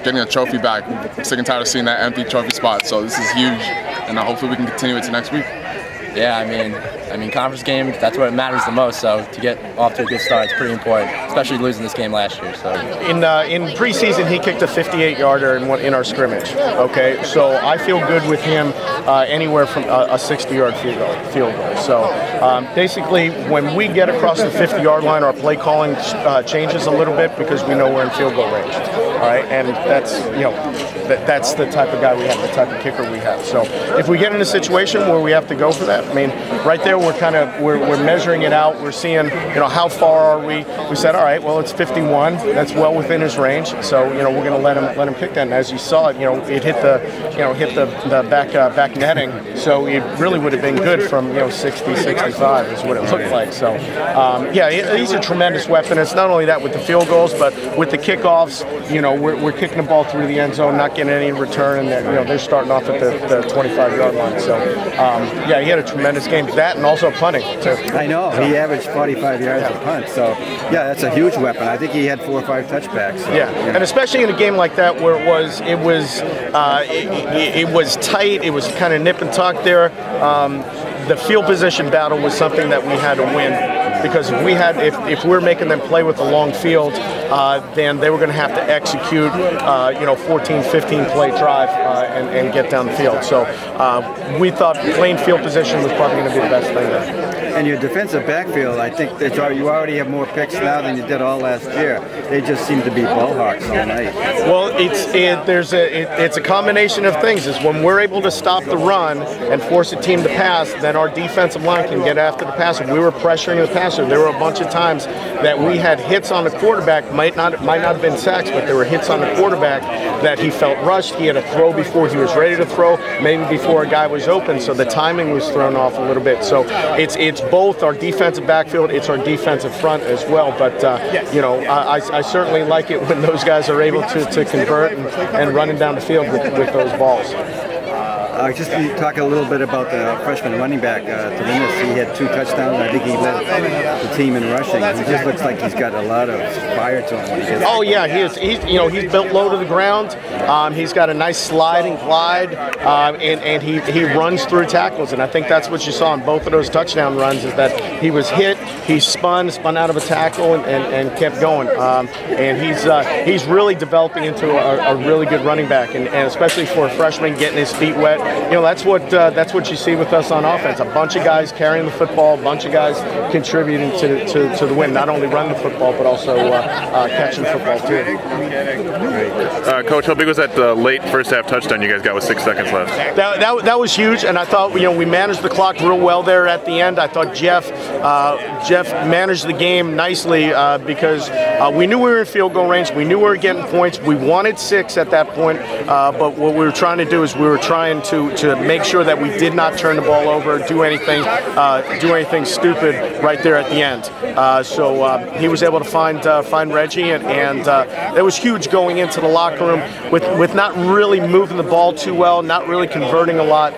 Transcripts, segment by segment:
Getting a trophy back. I'm sick and tired of seeing that empty trophy spot, so this is huge, and hopefully we can continue it to next week. Yeah, I mean, conference game, that's what matters the most. So to get off to a good start, it's pretty important, especially losing this game last year. So in preseason, he kicked a 58-yarder in our scrimmage. Okay, so I feel good with him anywhere from a 60-yard field goal. So basically, when we get across the 50-yard line, our play calling changes a little bit because we know we're in field goal range. All right, and that's that's the type of guy we have, the type of kicker we have. So if we get in a situation where we have to go for that, I mean, right there we're measuring it out. We're seeing, how far are we? We said, all right, well, it's 51. That's well within his range. So we're going to let him kick that. And as you saw it, it hit the back netting. So it really would have been good from 60, 65 is what it looked like. So yeah, he's a tremendous weapon. It's not only that with the field goals, but with the kickoffs. We're kicking the ball through the end zone, not getting any return, and they're starting off at the 25-yard line. So yeah, he had a tremendous game. That and also punting too. I know he averaged 45 yards a punt. So yeah, that's a huge weapon. I think he had 4 or 5 touchbacks. So, yeah, and especially in a game like that where it was tight. It was kind of nip and tuck there. The field position battle was something that we had to win. Because if we're making them play with a long field, then they were going to have to execute, 14, 15 play drive and get down the field. So we thought playing field position was probably going to be the best thing there. And your defensive backfield, I think that you already have more picks now than you did all last year. They just seem to be ball hawks all night. Well, it's a combination of things. Is when we're able to stop the run and force a team to pass, then our defensive line can get after the passer. We were pressuring the passer. There were a bunch of times that we had hits on the quarterback, might not have been sacks, but there were hits on the quarterback that he felt rushed. He had a throw before he was ready to throw, maybe before a guy was open, so the timing was thrown off a little bit. So it's both our defensive backfield, it's our defensive front as well. But I certainly like it when those guys are able to convert and running down the field with those balls. Just talk a little bit about the freshman running back, Talinas. He had 2 touchdowns. I think he led the team in rushing. He just looks like he's got a lot of fire to him when he gets. Oh yeah, he's built low to the ground. He's got a nice slide and glide, and he runs through tackles. And I think that's what you saw in both of those touchdown runs, is that he was hit, he spun out of a tackle and kept going. And he's really developing into a really good running back, and especially for a freshman getting his feet wet. That's what you see with us on offense. A bunch of guys carrying the football, a bunch of guys contributing to the win. Not only running the football, but also catching the football too. Coach, how big was that late first half touchdown you guys got with 6 seconds left? That was huge, and I thought we managed the clock real well there at the end. I thought Jeff managed the game nicely because we knew we were in field goal range. We knew we were getting points. We wanted 6 at that point, but what we were trying to do is we were trying to make sure that we did not turn the ball over, do anything stupid right there at the end. So he was able to find Reggie, and it was huge going into the locker room with not really moving the ball too well, not really converting a lot.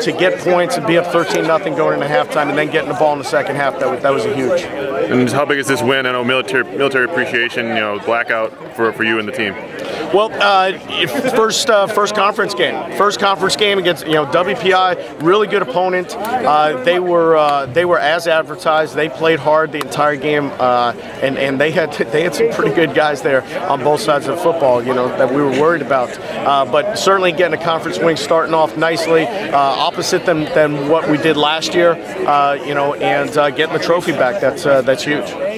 To get points and be up 13-0 going into halftime, and then getting the ball in the second half, that was a huge. And how big is this win? I know military appreciation, blackout for you and the team. Well, first conference game. First conference game against WPI, really good opponent. They were as advertised. They played hard the entire game, and they had some pretty good guys there on both sides of the football. That we were worried about. But certainly getting a conference win, starting off nicely, opposite than what we did last year. And getting the trophy back. That's huge.